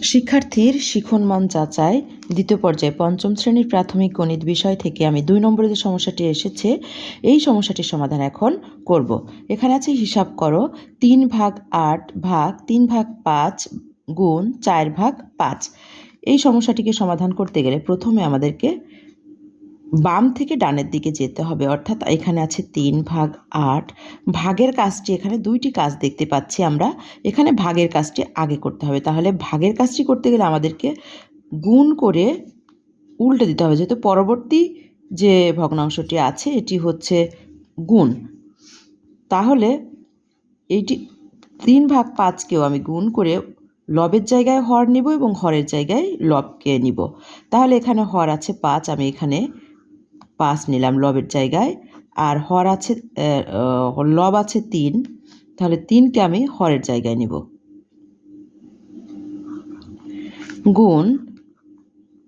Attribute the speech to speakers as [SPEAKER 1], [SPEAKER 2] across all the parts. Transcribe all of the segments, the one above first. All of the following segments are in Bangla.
[SPEAKER 1] শিক্ষার্থীর শিক্ষণমান যাচাই দ্বিতীয় পর্যায়ে পঞ্চম শ্রেণীর প্রাথমিক গণিত বিষয় থেকে আমি 2 নম্বরে যে সমস্যাটি এসেছে এই সমস্যাটির সমাধান এখন করব। এখানে আছে হিসাব করো 3/8 ভাগ 3/5 গুণ 4/5। এই সমস্যাটিকে সমাধান করতে গেলে প্রথমে আমাদেরকে বাম থেকে ডানের দিকে যেতে হবে, অর্থাৎ এখানে আছে 3/8। ভাগের কাজটি, এখানে দুইটি কাজ দেখতে পাচ্ছি আমরা, এখানে ভাগের কাজটি আগে করতে হবে। তাহলে ভাগের কাজটি করতে গেলে আমাদেরকে গুণ করে উল্টে দিতে হবে, যেহেতু পরবর্তী যে ভগ্নাংশটি আছে এটি হচ্ছে গুণ। তাহলে এইটি 3/5কেও আমি গুণ করে লবের জায়গায় হর নিব এবং হরের জায়গায় লবকে নিব। তাহলে এখানে হর আছে 5, আমি এখানে 5 নিলাম লবের জায়গায়, আর হর আছে লব আছে 3, তাহলে 3কে আমি হরের জায়গায় নিব। গুণ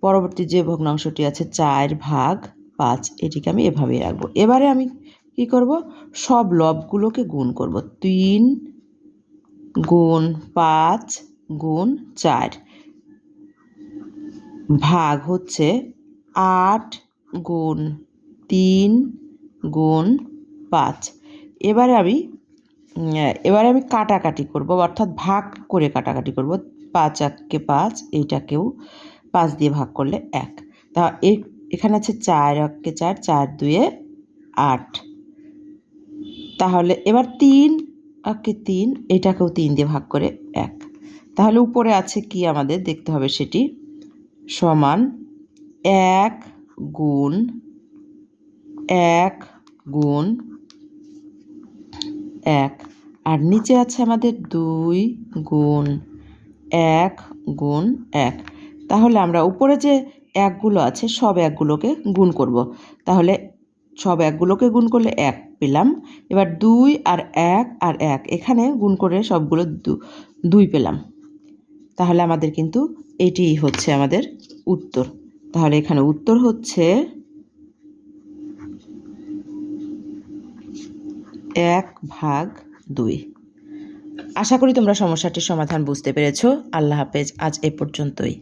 [SPEAKER 1] পরবর্তী যে ভগ্নাংশটি আছে 4/5, এটিকে আমি এভাবেই রাখবো। এবারে আমি কি করব, সব লবগুলোকে গুণ করব। 3 গুণ 5 গুণ 4 ভাগ হচ্ছে 8 গুণ 3 গুণ 5। এবারে আমি কাটাকাটি করব, অর্থাৎ ভাগ করে কাটাকাটি করব। 5 × 5, এইটাকেও 5 দিয়ে ভাগ করলে 1। তা এখানে আছে 4 × 4, 4 × 2 = 8। তাহলে এবার 3 × 3, এটাকেও 3 দিয়ে ভাগ করে 1। তাহলে উপরে আছে কি আমাদের দেখতে হবে, সেটি সমান 1 গুণ 1 গুণ 1, আর নিচে আছে আমাদের 2 গুণ 1 গুণ 1। তাহলে আমরা উপরে যে একগুলো আছে সব একগুলোকে গুণ করব। তাহলে সব একগুলোকে গুণ করলে 1 পেলাম। এবার 2 আর 1 আর 1 এখানে গুণ করে সবগুলো 2 পেলাম। তাহলে আমাদের কিন্তু এটিই হচ্ছে আমাদের উত্তর। তাহলে এখানে উত্তর হচ্ছে 1/2। আশা করি তোমরা সমস্যাটির সমাধান বুঝতে পেরেছো। আল্লাহ হাফেজ, আজ এ পর্যন্তই।